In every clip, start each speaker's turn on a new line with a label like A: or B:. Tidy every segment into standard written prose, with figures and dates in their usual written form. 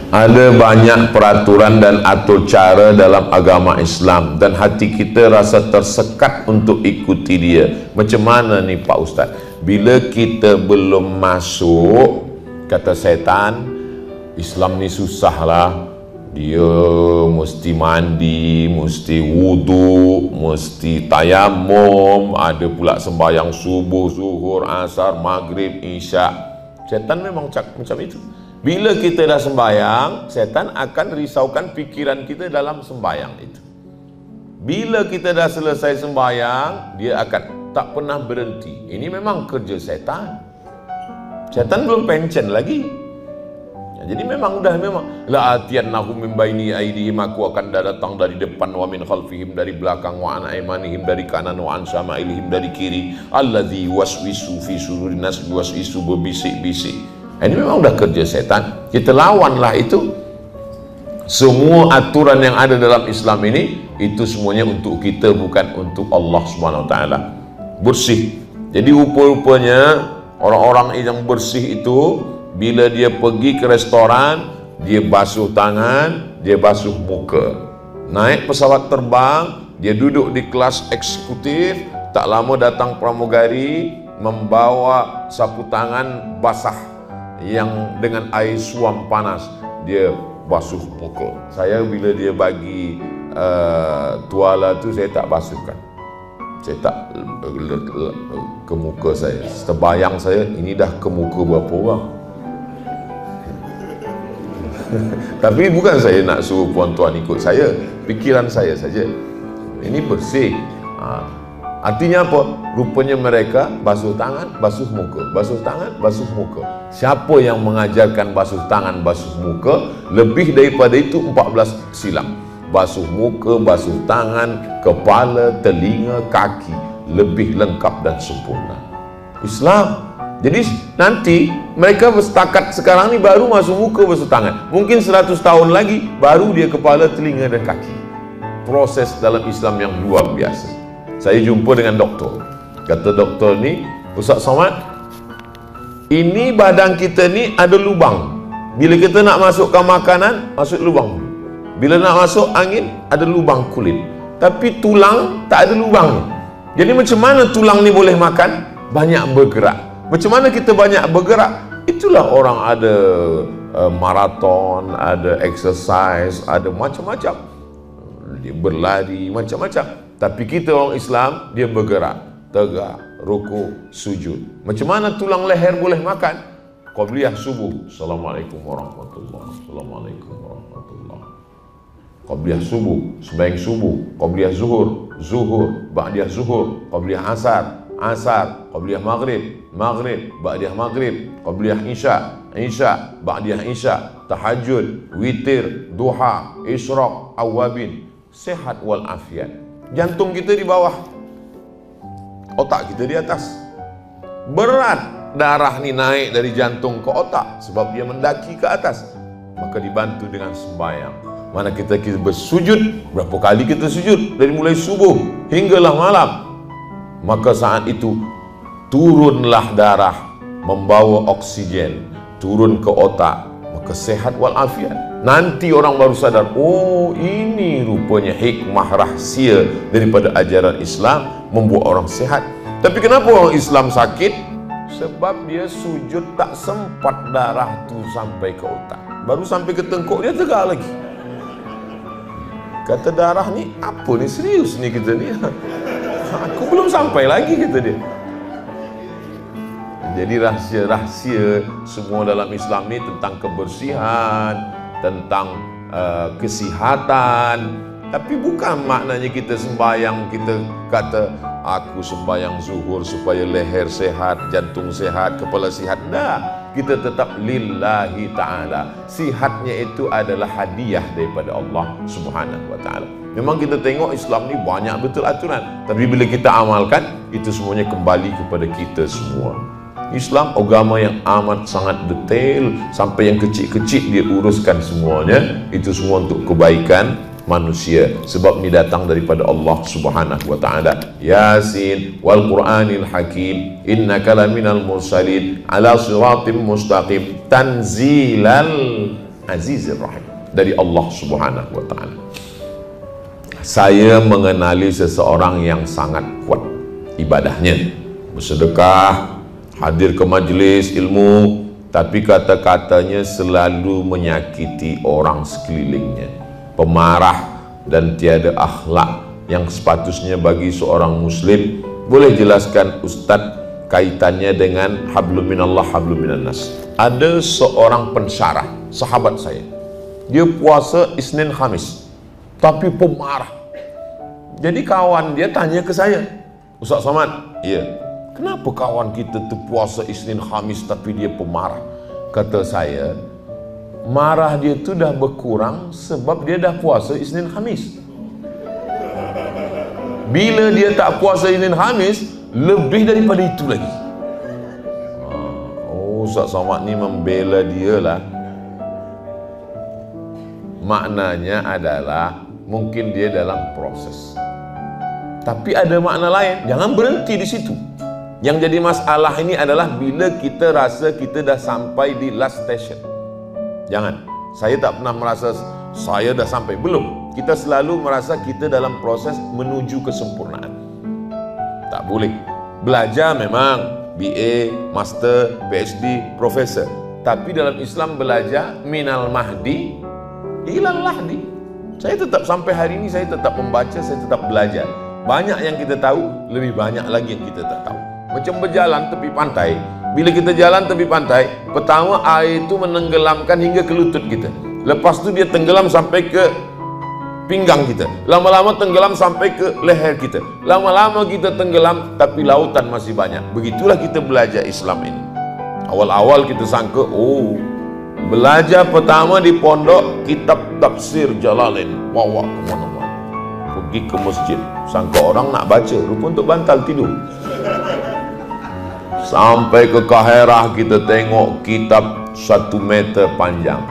A: Ada banyak peraturan dan atur cara dalam agama Islam dan hati kita rasa tersekat untuk ikuti dia. Macam mana ni Pak Ustaz? Bila kita belum masuk, kata setan, Islam ni susah lah. Dia mesti mandi, mesti wudu, mesti tayamum, ada pula sembahyang subuh, zuhur, asar, maghrib, isyak. Setan memang macam itu. Bila kita dah sembahyang, setan akan risaukan fikiran kita dalam sembahyang itu. Bila kita dah selesai sembahyang, dia akan tak pernah berhenti. Ini memang kerja setan. Setan belum pencen lagi. Jadi memang la atiyannahum min baini aydihim, aku akan datang dari depan, wa min khalfihim, dari belakang, wa an aymanihim, dari kanan, wa an syama'ilihim, dari kiri, alladzi waswisu fi sudurin nas, waswisu, berbisik-bisik. Ini memang udah kerja setan. Kita lawanlah itu. Semua aturan yang ada dalam Islam ini, itu semuanya untuk kita, bukan untuk Allah Subhanahu wa taala. Bersih. Jadi rupa-rupanya orang-orang yang bersih itu, bila dia pergi ke restoran, dia basuh tangan, dia basuh muka. Naik pesawat terbang, dia duduk di kelas eksekutif, tak lama datang pramugari membawa sapu tangan basah yang dengan air suam panas, dia basuh muka. Saya bila dia bagi tuala tu, saya tak basuhkan. Saya tak ke muka saya. Terbayang saya, ini dah ke muka berapa orang. Tapi bukan saya nak suruh puan-tuan ikut saya, pikiran saya saja. Ini bersih. Artinya apa? Rupanya mereka basuh tangan, basuh muka, basuh tangan, basuh muka. Siapa yang mengajarkan basuh tangan, basuh muka? Lebih daripada itu 14 silam. Basuh muka, basuh tangan, kepala, telinga, kaki, lebih lengkap dan sempurna Islam. Jadi nanti mereka setakat sekarang ni baru basuh muka, basuh tangan. Mungkin 100 tahun lagi baru dia kepala, telinga dan kaki. Proses dalam Islam yang luar biasa. Saya jumpa dengan doktor. Kata doktor ni, Ustaz Somad, ini badan kita ni ada lubang. Bila kita nak masukkan makanan, masuk lubang. Bila nak masuk angin, ada lubang kulit. Tapi tulang tak ada lubang. Jadi macam mana tulang ni boleh makan? Banyak bergerak. Macam mana kita banyak bergerak? Itulah orang ada maraton, ada exercise, ada macam-macam. Dia berlari, macam-macam. Tapi kita orang Islam, dia bergerak, tegak, rukuk, sujud. Macam mana tulang leher boleh makan? Qabliyah subuh, Assalamualaikum warahmatullahi. Assalamualaikum warahmatullahi. Qabliyah subuh, sembahyang subuh. Qabliyah zuhur, zuhur. Ba'diyah zuhur. Qabliyah asar, asar. Qabliyah maghrib, maghrib. Ba'diyah maghrib. Qabliyah isya, isya. Ba'diyah isya. Tahajud, witir, duha, isyraq, awabin. Sehat wal afiat. Jantung kita di bawah, otak kita di atas. Berat darah ni naik dari jantung ke otak sebab dia mendaki ke atas. Maka dibantu dengan sembahyang. Mana kita bersujud, berapa kali kita sujud dari mulai subuh hinggalah malam. Maka saat itu turunlah darah membawa oksigen, turun ke otak, maka sehat walafiat. Nanti orang baru sadar, oh ini rupanya hikmah rahsia daripada ajaran Islam membuat orang sehat. Tapi kenapa orang Islam sakit? Sebab dia sujud tak sempat darah tu sampai ke otak. Baru sampai ke tengkuk dia tegak lagi. Kata darah ni, apa ni, serius ni kita ni. Aku belum sampai lagi, kata dia. Jadi rahsia-rahsia semua dalam Islam ni tentang kebersihan, tentang kesihatan. Tapi bukan maknanya kita sembahyang, kita kata aku sembahyang zuhur supaya leher sehat, jantung sehat, kepala sehat. Dah, kita tetap lillahi ta'ala. Sihatnya itu adalah hadiah daripada Allah Subhanahu wa ta'ala. Memang kita tengok Islam ni banyak betul aturan, tapi bila kita amalkan, itu semuanya kembali kepada kita semua. Islam agama yang amat sangat detail, sampai yang kecil-kecil dia uruskan semuanya. Itu semua untuk kebaikan manusia, sebab ini datang daripada Allah Subhanahu wa taala. Yasin wal Qur'anil Hakim, innaka laminal mursalin ala siratim mustaqim, tanzilal Azizir Rahim, dari Allah Subhanahu wa Ta'ala. Saya mengenali seseorang yang sangat kuat ibadahnya, bersedekah, hadir ke majelis ilmu, tapi kata-katanya selalu menyakiti orang sekelilingnya, pemarah dan tiada akhlak yang sepatutnya bagi seorang muslim. Boleh jelaskan Ustadz kaitannya dengan hablum minallah hablum minannas? Ada seorang pensyarah, sahabat saya, dia puasa Isnin Khamis tapi pemarah. Jadi kawan dia tanya ke saya, Ustaz Somad, iya, kenapa kawan kita tu puasa Isnin Khamis tapi dia pemarah? Kata saya, marah dia tu dah berkurang sebab dia dah puasa Isnin Khamis. Bila dia tak puasa Isnin Khamis, lebih daripada itu lagi. Oh, Ustaz Somad ni membela dia lah. Maknanya adalah mungkin dia dalam proses. Tapi ada makna lain, jangan berhenti di situ. Yang jadi masalah ini adalah bila kita rasa kita dah sampai di last station. Jangan, saya tak pernah merasa saya dah sampai, belum. Kita selalu merasa kita dalam proses menuju kesempurnaan. Tak boleh. Belajar memang BA, Master, PhD, Profesor. Tapi dalam Islam belajar minal mahdi ilal lahdi. Saya tetap sampai hari ini, saya tetap membaca, saya tetap belajar. Banyak yang kita tahu, lebih banyak lagi yang kita tak tahu. Macam berjalan tepi pantai. Bila kita jalan tepi pantai, pertama air itu menenggelamkan hingga ke lutut kita. Lepas tu dia tenggelam sampai ke pinggang kita. Lama-lama tenggelam sampai ke leher kita. Lama-lama kita tenggelam, tapi lautan masih banyak. Begitulah kita belajar Islam ini. Awal-awal kita sangka, oh, belajar pertama di pondok, kitab tafsir Jalalain, bawa kemana-mana. Pergi ke masjid, sangka orang nak baca, rupa untuk bantal tidur. Sampai ke Kaherah kita tengok kitab 1 meter panjang.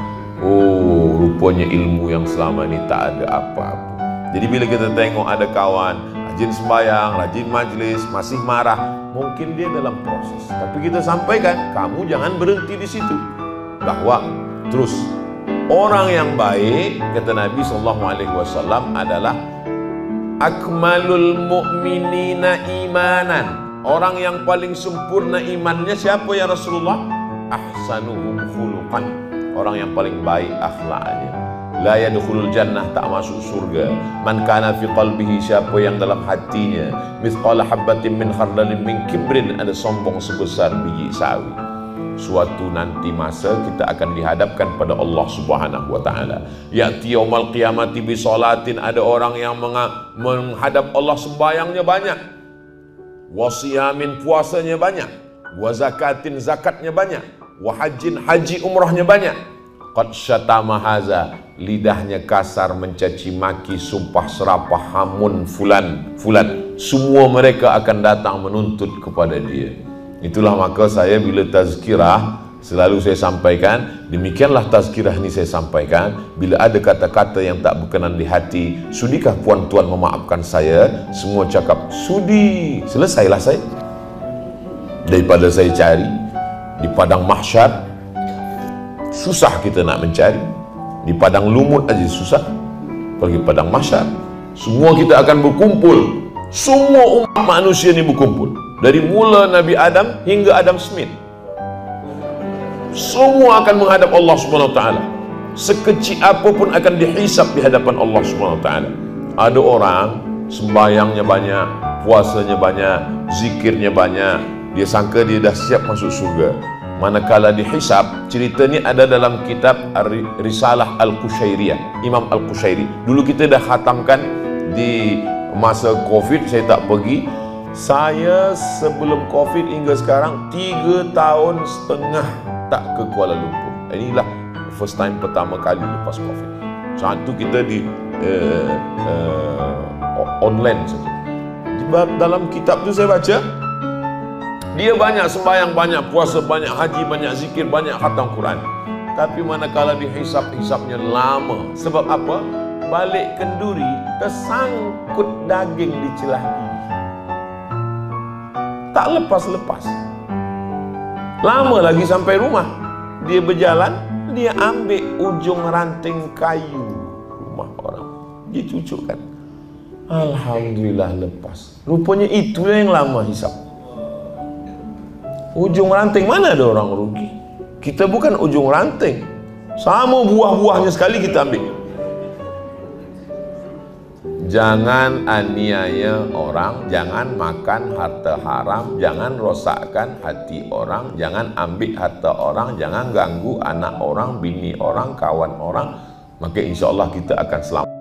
A: Oh, rupanya ilmu yang selama ini tak ada apa-apa. Jadi bila kita tengok ada kawan rajin sembahyang, rajin majlis, masih marah, mungkin dia dalam proses. Tapi kita sampaikan, kamu jangan berhenti di situ. Bahwa terus orang yang baik, kata Nabi SAW, adalah akmalul mu'minina imanan. Orang yang paling sempurna imannya siapa ya Rasulullah? Ahsanuhum khuluqan. Orang yang paling baik akhlaknya. La yadkhulul jannah, tak masuk surga. Man kana fi qalbihi, siapa yang dalam hatinya mithqala habbatin min khardalin min kibrin, ada sombong sebesar biji sawi. Suatu nanti masa kita akan dihadapkan pada Allah Subhanahu wa Ta'ala. Ya'ti yaumal qiyamati bi salatin, ada orang yang menghadap Allah, sembayangnya banyak, wasiyamin, puasanya banyak, wa zakatin, zakatnya banyak, wa hajjin, haji umrahnya banyak. Qad syatama haza, lidahnya kasar, mencaci maki, sumpah serapah, hamun fulan fulan. Semua mereka akan datang menuntut kepada dia. Itulah maka saya bila tazkirah selalu saya sampaikan, demikianlah tazkirah ini saya sampaikan. Bila ada kata-kata yang tak berkenan di hati, sudikah puan-tuan memaafkan saya? Semua cakap sudi, selesailah saya. Daripada saya cari di padang mahsyar, susah kita nak mencari. Di padang lumut aja susah, pergi padang mahsyar. Semua kita akan berkumpul. Semua umat manusia ini berkumpul. Dari mula Nabi Adam hingga Adam Smith. Semua akan menghadap Allah Subhanahu wa Ta'ala. Sekecil apapun akan dihisap di hadapan Allah Subhanahu wa Ta'ala. Ada orang sembahyangnya banyak, puasanya banyak, zikirnya banyak, dia sangka dia dah siap masuk surga. Manakala dihisap, cerita ni ada dalam kitab Risalah Al-Qushairiyah, Imam Al-Qushairi. Dulu kita dah khatamkan di masa Covid, saya tak pergi. Saya sebelum Covid hingga sekarang 3 tahun setengah tak ke Kuala Lumpur. Inilah first time pertama kali lepas Covid. Satu kita di online saja. Dalam kitab tu saya baca, dia banyak sembahyang, banyak puasa, banyak haji, banyak zikir, banyak khatam Quran. Tapi manakala dihisap-hisapnya lama. Sebab apa? Balik kenduri tersangkut daging di celah gigi. Tak lepas-lepas. Lama lagi sampai rumah. Dia berjalan, dia ambil ujung ranting kayu rumah orang, dia cucukkan. Alhamdulillah lepas. Rupanya itulah yang lama hisap. Ujung ranting, mana ada orang rugi? Kita bukan ujung ranting, sama buah-buahnya sekali kita ambil. Jangan aniaya orang, jangan makan harta haram, jangan rosakkan hati orang, jangan ambil harta orang, jangan ganggu anak orang, bini orang, kawan orang. Maka insya Allah kita akan selamat.